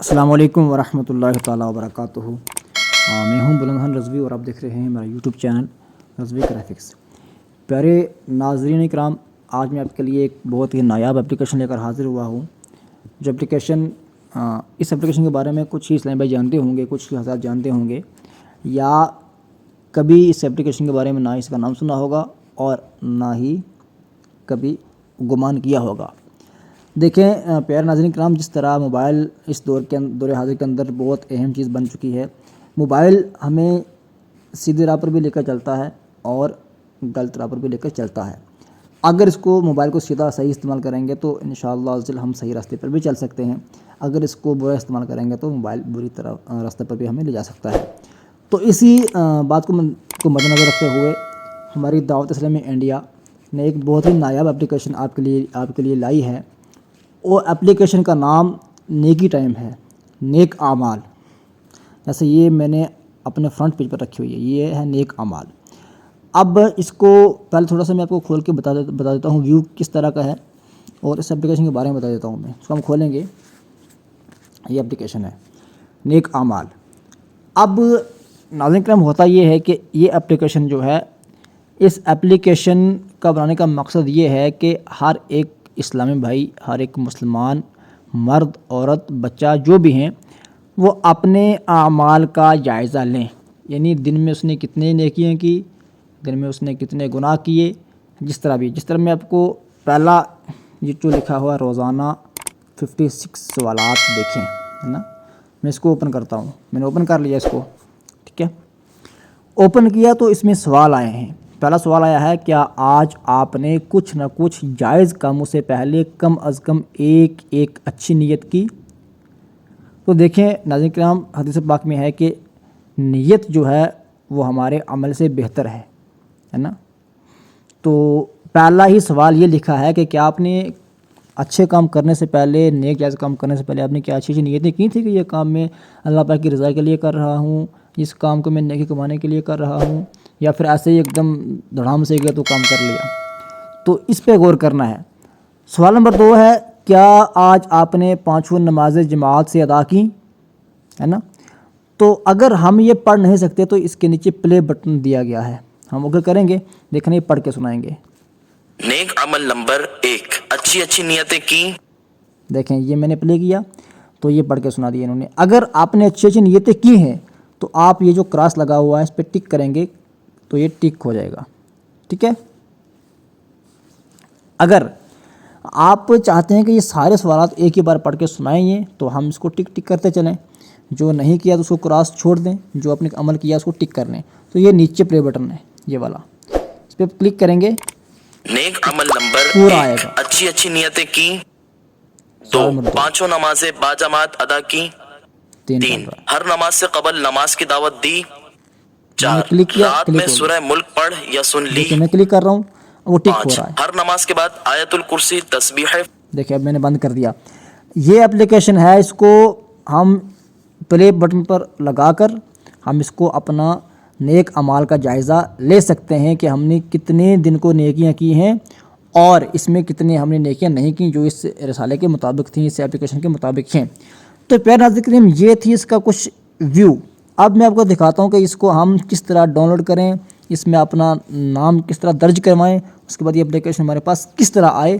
السلام علیکم ورحمۃ اللہ تعالیٰ وبرکاتہ۔ میں ہوں بلند رضوی اور آپ دیکھ رہے ہیں میرا یوٹیوب چینل رضوی گرافکس۔ پیارے ناظرین کرام، آج میں آپ کے لیے ایک بہت ہی نایاب اپلیکیشن لے کر حاضر ہوا ہوں۔ جو اپلیکیشن اس اپلیکیشن کے بارے میں کچھ ہی اسلام بھائی جانتے ہوں گے، کچھ حضرات جانتے ہوں گے، یا کبھی اس اپلیکیشن کے بارے میں نہ اس کا نام سنا ہوگا اور نہ ہی کبھی گمان کیا ہوگا۔ دیکھیں پیارے ناظرین کرام، جس طرح موبائل اس دور حاضر کے اندر بہت اہم چیز بن چکی ہے۔ موبائل ہمیں سیدھے راہ پر بھی لے کر چلتا ہے اور غلط راہ پر بھی لے کر چلتا ہے۔ اگر اس کو موبائل کو سیدھا صحیح استعمال کریں گے تو انشاءاللہ عزوجل ہم صحیح راستے پر بھی چل سکتے ہیں۔ اگر اس کو برا استعمال کریں گے تو موبائل بری طرح راستے پر بھی ہمیں لے جا سکتا ہے۔ تو اسی بات کو مد نظر رکھتے ہوئے ہماری دعوت اسلامی انڈیا نے ایک بہت ہی نایاب اپلیکیشن آپ کے لیے لائی ہے۔ وہ اپلیکیشن کا نام نیکی ٹائم ہے، نیک اعمال۔ جیسے یہ میں نے اپنے فرنٹ پیج پر رکھی ہوئی ہے، یہ ہے نیک اعمال۔ اب اس کو پہلے تھوڑا سا میں آپ کو کھول کے بتا دیتا ہوں ویو کس طرح کا ہے، اور اس اپلیکیشن کے بارے میں بتا دیتا ہوں میں۔ اس کو ہم کھولیں گے، یہ اپلیکیشن ہے نیک اعمال۔ اب ناظرین کرام، ہوتا یہ ہے کہ یہ اپلیکیشن جو ہے، اس اپلیکیشن کا بنانے کا مقصد یہ ہے کہ ہر ایک اسلامی بھائی، ہر ایک مسلمان مرد عورت بچہ جو بھی ہیں، وہ اپنے اعمال کا جائزہ لیں۔ یعنی دن میں اس نے کتنے نیکیاں کی، دن میں اس نے کتنے گناہ کیے، جس طرح میں آپ کو پہلا یہ جو لکھا ہوا روزانہ 56 سوالات دیکھیں، ہے نا۔ میں اس کو اوپن کرتا ہوں، میں نے اوپن کر لیا اس کو، ٹھیک ہے۔ اوپن کیا تو اس میں سوال آئے ہیں۔ پہلا سوال آیا ہے، کیا آج آپ نے کچھ نہ کچھ جائز کاموں سے پہلے کم از کم ایک اچھی نیت کی؟ تو دیکھیں ناظرین کرام، حدیث پاک میں ہے کہ نیت جو ہے وہ ہمارے عمل سے بہتر ہے نا۔ تو پہلا ہی سوال یہ لکھا ہے کہ کیا آپ نے اچھے کام کرنے سے پہلے، نیک جائز کام کرنے سے پہلے آپ نے کیا اچھی نیتیں کی تھی کہ یہ کام میں اللہ پاک کی رضا کے لیے کر رہا ہوں، اس کام کو میں نیکی کمانے کے لیے کر رہا ہوں، یا پھر ایسے ہی ایک دم دھڑام سے گیا تو کام کر لیا۔ تو اس پہ غور کرنا ہے۔ سوال نمبر 2 ہے، کیا آج آپ نے 5 نمازیں جماعت سے ادا کی، ہے نا۔ تو اگر ہم یہ پڑھ نہیں سکتے تو اس کے نیچے پلے بٹن دیا گیا ہے، ہم اگر کریں گے، دیکھنا یہ پڑھ کے سنائیں گے۔ نیک عمل نمبر 1، اچھی نیتیں کی۔ دیکھیں یہ میں نے پلے کیا تو یہ پڑھ کے سنا دیا انہوں نے۔ اگر آپ نے اچھی نیتیں کی ہیں تو آپ یہ جو کراس لگا ہوا ہے اس پہ ٹک کریں گے تو یہ ٹک ہو جائے گا، ٹھیک ہے۔ اگر آپ چاہتے ہیں کہ یہ سارے سوالات ایک ہی بار پڑھ کے سنائیں تو ہم اس کو ٹک ٹک کرتے چلیں، جو نہیں کیا تو اس کو کراس چھوڑ دیں، جو آپ نے عمل کیا اس کو ٹک کر لیں۔ تو یہ نیچے پلے بٹن ہے یہ والا، اس پہ کلک کریں گے، نیک عمل نمبر پورا آئے 1، گا۔ اچھی نیتیں کی۔ 2، سوال نمبر 2 5 نمازیں باجماعت ادا کی۔ 3 چل 3، رہا ہے، ہر نماز سے قبل نماز کی دعوت دی۔ میں نے 4، کلک کیا، رات کلک میں ہو گیا۔ سورہ ملک پڑھ یا سن لی۔ دیکھیں میں کلک کر رہا ہوں، وہ ٹک ہو 5، رہا ہے۔ ہر نماز کے بعد آیت الکرسی تسبیح۔ دیکھیں اب میں نے بند کر دیا۔ یہ اپلیکیشن ہے، اس کو ہم پلے بٹن پر لگا کر ہم اس کو اپنا نیک اعمال کا جائزہ لے سکتے ہیں کہ ہم نے کتنے دن کو نیکیاں کی ہیں اور اس میں کتنے ہم نے نیکیاں نہیں کی جو اس رسالے کے مطابق تھیں، اس اپلیکیشن کے مطابق ہیں۔ تو پیارے ناظرین کریم، یہ تھی اس کا کچھ ویو۔ اب میں آپ کو دکھاتا ہوں کہ اس کو ہم کس طرح ڈاؤن لوڈ کریں، اس میں اپنا نام کس طرح درج کروائیں، اس کے بعد یہ اپلیکیشن ہمارے پاس کس طرح آئے۔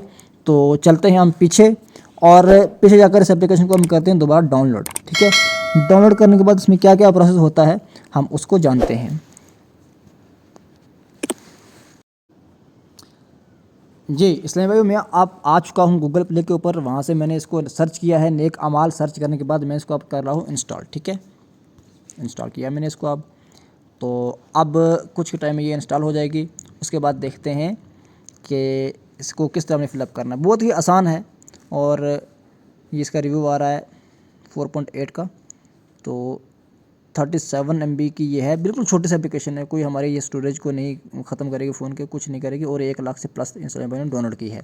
تو چلتے ہیں ہم پیچھے، اور پیچھے جا کر اس اپلیکیشن کو ہم کرتے ہیں دوبارہ ڈاؤن لوڈ، ٹھیک ہے۔ ڈاؤن لوڈ کرنے کے بعد اس میں کیا کیا پروسیس ہوتا ہے ہم اس کو جانتے ہیں۔ جی اسلامی بھائیو، میں آپ آ چکا ہوں گوگل پلے کے اوپر، وہاں سے میں نے اس کو سرچ کیا ہے نیک اعمال۔ سرچ کرنے کے بعد میں اس کو اب کر رہا ہوں انسٹال، ٹھیک ہے۔ انسٹال کیا میں نے اس کو اب، تو اب کچھ ٹائم میں یہ انسٹال ہو جائے گی۔ اس کے بعد دیکھتے ہیں کہ اس کو کس طرح میں فل اپ کرنا ہے۔ بہت ہی آسان ہے، اور یہ اس کا ریویو آ رہا ہے 4.8 کا، تو 37 MB کی یہ ہے، بالکل چھوٹی سی اپلیکیشن ہے، کوئی ہمارے یہ اسٹوریج کو نہیں ختم کرے گی، فون کے کچھ نہیں کرے گی، اور 1 لاکھ سے پلس اسلام بھائی نے ڈاؤن لوڈ کی ہے۔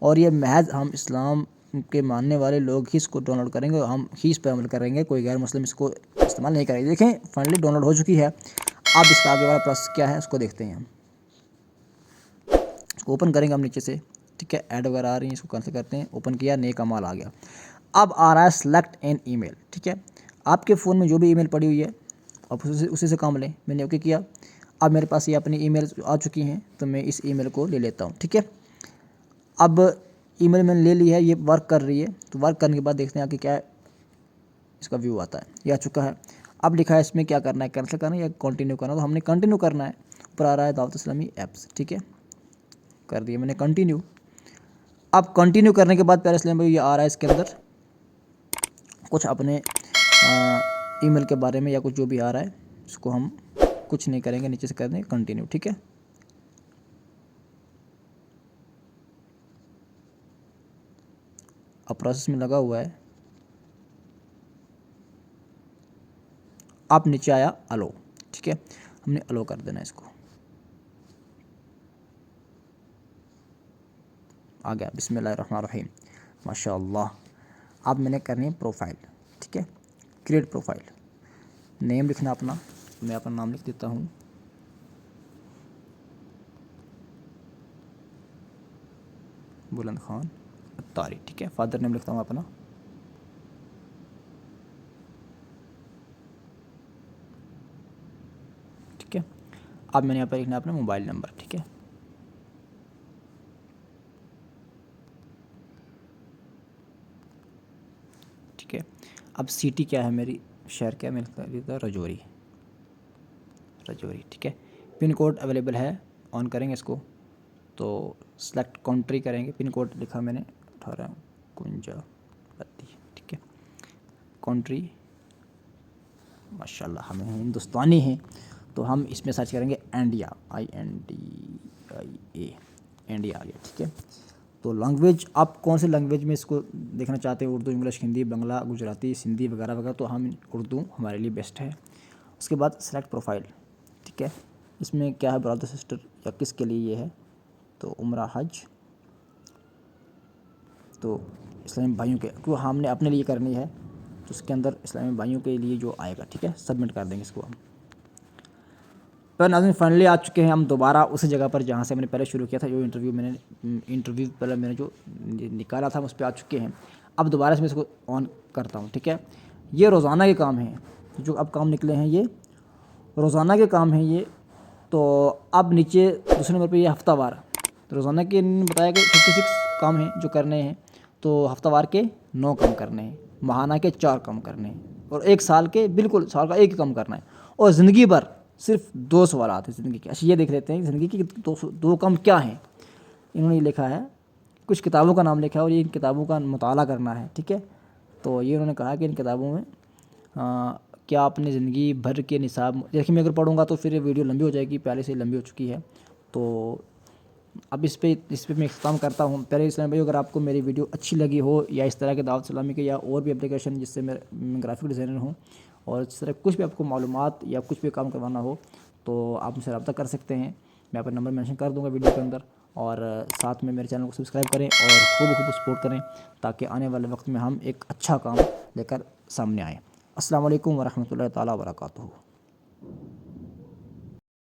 اور یہ محض ہم اسلام کے ماننے والے لوگ ہی اس کو ڈاؤن لوڈ کریں گے، اور ہم ہی اس پہ عمل کریں گے، کوئی غیر مسلم اس کو استعمال نہیں کرے گی۔ دیکھیں فائنلی ڈاؤن لوڈ ہو چکی ہے۔ اب اس کا آگے والا پروسیس کیا ہے اس کو دیکھتے ہیں ہم۔ اس کو اوپن کریں گے ہم نیچے سے، ٹھیک ہے۔ ایڈ وغیرہ آ رہی ہیں، اس کو کینسل کرتے ہیں۔ اوپن کیا، نیک اعمال آ گیا۔ اب آ رہا ہے سلیکٹ این ای میل. ٹھیک ہے, آپ کے فون میں جو بھی ای میل پڑی ہوئی ہے آپ اسی سے کام لیں. میں نے اوکے کیا. اب میرے پاس یہ اپنی ای میل آ چکی ہیں تو میں اس ای میل کو لے لیتا ہوں. ٹھیک ہے, اب ای میل میں نے لے لی ہے, یہ ورک کر رہی ہے. تو ورک کرنے کے بعد دیکھتے ہیں کہ کیا اس کا ویو آتا ہے. یہ آ چکا ہے. اب لکھا ہے اس میں کیا کرنا ہے, کینسل کرنا ہے یا کنٹینیو کرنا ہے. تو ہم نے کنٹینیو کرنا ہے. اوپر آ رہا ہے دعوت اسلامی ایپس. ٹھیک ہے, کر دیا میں نے کنٹینیو. اب کنٹینیو کرنے کے بعد پیارے اسلام بھائی یہ آ رہا ہے اس کے اندر کچھ اپنے ای میل کے بارے میں یا کچھ جو بھی آ رہا ہے اس کو ہم کچھ نہیں کریں گے, نیچے سے کر دیں کنٹینیو. ٹھیک ہے, اب پروسیس میں لگا ہوا ہے. اب نیچے آیا الو. ٹھیک ہے, ہم نے الو کر دینا ہے اس کو. آ گیا. بسم اللہ الرحمن الرحیم. ماشاء اللہ. اب میں نے کرنی ہے پروفائل. ٹھیک ہے, کریٹ پروفائل. نیم لکھنا اپنا. میں اپنا نام لکھ دیتا ہوں بلند خان اتاری. ٹھیک ہے, فادر نیم لکھتا ہوں اپنا. ٹھیک ہے, اب میں نے یہاں پر لکھنا اپنا موبائل نمبر. ٹھیک ہے, ٹھیک ہے. اب سٹی کیا ہے میری, شہر کیا ہے, میں لکھتا ہوں رجوری. رجوری. ٹھیک ہے, پن کوڈ اویلیبل ہے, آن کریں گے اس کو. تو سلیکٹ کنٹری کریں گے. پن کوڈ لکھا میں نے 1859. ٹھیک ہے, کنٹری ماشاء اللہ ہم ہندوستانی ہیں تو ہم اس میں سرچ کریں گے انڈیا. INDIA انڈیا آ گیا. ٹھیک ہے, تو لینگویج آپ کون سے لینگویج میں اس کو دیکھنا چاہتے ہیں, اردو, انگلش, ہندی, بنگلہ, گجراتی, سندھی وغیرہ وغیرہ. تو ہم اردو ہمارے لیے بیسٹ ہے. اس کے بعد سلیکٹ پروفائل. ٹھیک ہے, اس میں کیا ہے برادر سسٹر یا کس کے لیے یہ ہے, تو عمرہ حج, تو اسلامی بھائیوں کے, کیوں ہم نے اپنے لیے کرنی ہے تو اس کے اندر اسلامی بھائیوں کے لیے جو آئے گا. ٹھیک ہے, سبمٹ کر دیں گے اس کو ہم. پر ناظرین فائنلی آ چکے ہیں ہم دوبارہ اسی جگہ پر جہاں سے میں نے پہلے شروع کیا تھا. جو انٹرویو پہلے میں نے جو نکالا تھا اس پہ آ چکے ہیں. اب دوبارہ سے میں اس کو آن کرتا ہوں. ٹھیک ہے, یہ روزانہ کے کام ہیں جو اب کام نکلے ہیں, یہ روزانہ کے کام ہیں یہ. تو اب نیچے دوسرے نمبر پہ یہ ہفتہ وار. تو روزانہ کے بتایا کہ 56 کام ہیں جو کرنے ہیں. تو ہفتہ وار کے 9 کام کرنے ہیں, ماہانہ کے 4 کام کرنے ہیں, اور ایک سال کے بالکل سال کا ایک ہی کام کرنا ہے. اور زندگی بھر صرف 2 سوالات ہیں زندگی کے. اچھا یہ دیکھ لیتے ہیں زندگی کے 2 کام کیا ہیں. انہوں نے لکھا ہے, کچھ کتابوں کا نام لکھا ہے اور یہ ان کتابوں کا مطالعہ کرنا ہے. ٹھیک ہے, تو یہ انہوں نے کہا کہ ان کتابوں میں کیا اپنی زندگی بھر کے نصاب. دیکھیں میں اگر پڑھوں گا تو پھر یہ ویڈیو لمبی ہو جائے گی, پہلے سے لمبی ہو چکی ہے. تو اب اس پہ میں اختتام کرتا ہوں. پہلے اسلام بھائی اگر آپ کو میری ویڈیو اچھی لگی ہو یا اس طرح کے دعوت اسلامی کے یا اور بھی اپلیکیشن جس سے میں گرافک ڈیزائنر ہوں, اور اس طرح کچھ بھی آپ کو معلومات یا کچھ بھی کام کروانا ہو تو آپ مجھ سے رابطہ کر سکتے ہیں. میں اپنا نمبر مینشن کر دوں گا ویڈیو کے اندر. اور ساتھ میں میرے چینل کو سبسکرائب کریں اور خوب سپورٹ کریں تاکہ آنے والے وقت میں ہم ایک اچھا کام لے کر سامنے آئیں. السلام علیکم ورحمۃ اللہ تعالیٰ وبرکاتہ.